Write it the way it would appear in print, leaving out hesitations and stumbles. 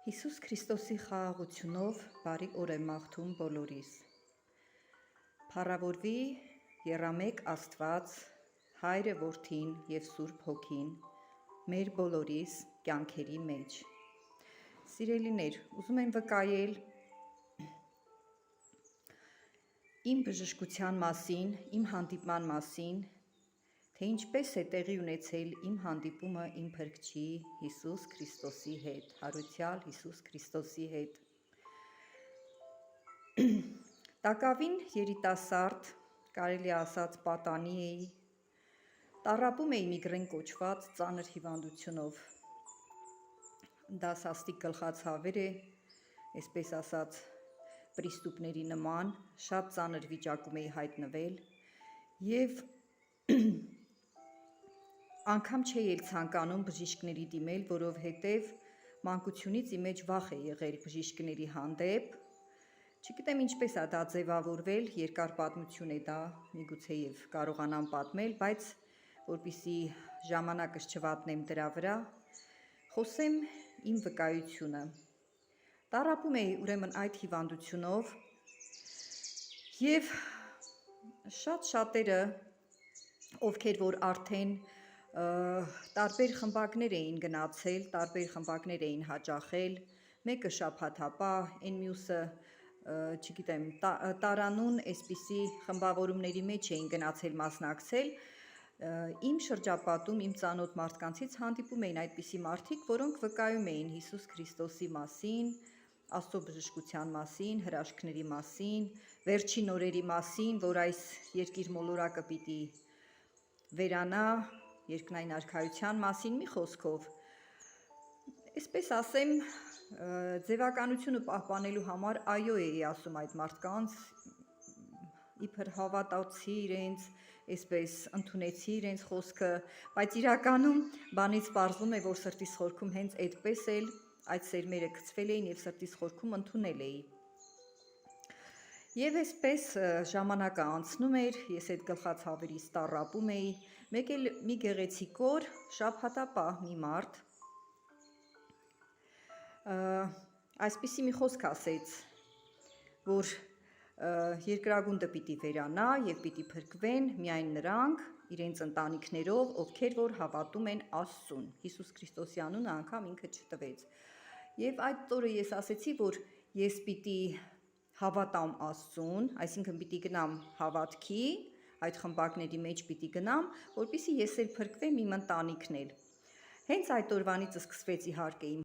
Հիսուս Քրիստոսի խաղաղությունով բարի օր եմ մաղթում բոլորիս։ Փառավորվի եռամեկ Աստված, Հայրը, Որդին և Սուրբ Հոգին, մեր բոլորիս կյանքերի մեջ։ Սիրելիներ, ուզում եմ վկայել իմ բժշկության մասին, իմ հանդիպման մասին, թե ինչպես է տեղի ունեցել իմ հանդիպումը իմ Փրկչի Հիսուս Քրիստոսի հետ, հարության Հիսուս Քրիստոսի հետ։ Տակավին երիտասարդ, կարելի ասած պատանի էի, տառապում էի միգրեն կոչված ծանր հիվանդությունով։ Դա սաստիկ գլխացավեր է, այսպես ասած, պրիստուպների նման, շատ ծանր վիճակում էի հայտնվել և անգամ չէի էլ ցանկանում բժիշկների դիմել, որովհետև մանկությունից իմ մեջ վախ է եղել բժիշկների հանդեպ։ Չգիտեմ ինչպես է դա ձևավորվել, երկար պատմություն է դա, միգուցե և կարողանամ պատմել, բայց որպեսզի ժամանակս չվատնեմ դրա վրա, խոսեմ իմ վկայությունը։ Տառապում էի ուրեմն այդ հիվանդությունով և շատերը, ովքեր որ արդեն տարբեր խմբակներ էին գնացել, տարբեր խմբակներ էին հաճախել, մեկը շաբաթապահ, այն մյուսը, չգիտեմ, տարանուն այսպիսի խմբավորումների մեջ էին գնացել մասնակցել, իմ շրջապատում, իմ ծանոթ մարդկանցից հանդիպում էին այդպիսի մարդիկ, որոնք վկայում էին Հիսուս Քրիստոսի մասին, Աստծո բժշկության մասին, հրաշքների մասին, վերջին օրերի մասին, որ այս երկիր մոլորակը պիտի վերանա, երկնային արքայության մասին, մի խոսքով, այսպես ասեմ, ձևականությունը պահպանելու համար այո էի ասում այդ մարդկանց, իբր հավատացի իրենց, այսպես ընդունեցի իրենց խոսքը, բայց իրականում բանից պարզվում է, որ սրտիս խորքում հենց այդպես էլ այդ սերմերը գցվել էին և սրտիս խորքում ընդունել էի։ Եվ այսպես ժամանակը անցնում էր, ես այդ գլխացավերից տառապում էի, մեկ էլ մի գեղեցիկ օր շաբաթապահ մի մարդ այսպիսի մի խոսք ասեց, որ երկրագունդը պիտի վերանա և պիտի փրկվեն միայն նրանք իրենց ընտանիքներով, ովքեր որ հավատում են Աստծուն, Հիսուս Քրիստոսի անունը անգամ ինքը չտվեց։ Եվ այդ օրը ես ասեցի, որ ես պիտի հավատամ Աստծուն, այսինքն պիտի գնամ հավատքի, այդ խմբակների մեջ պիտի գնամ, որպեսզի ես էլ փրկվեմ իմ ընտանիքն էլ։ Հենց այդ օրվանից սկսվեց իհարկե իմ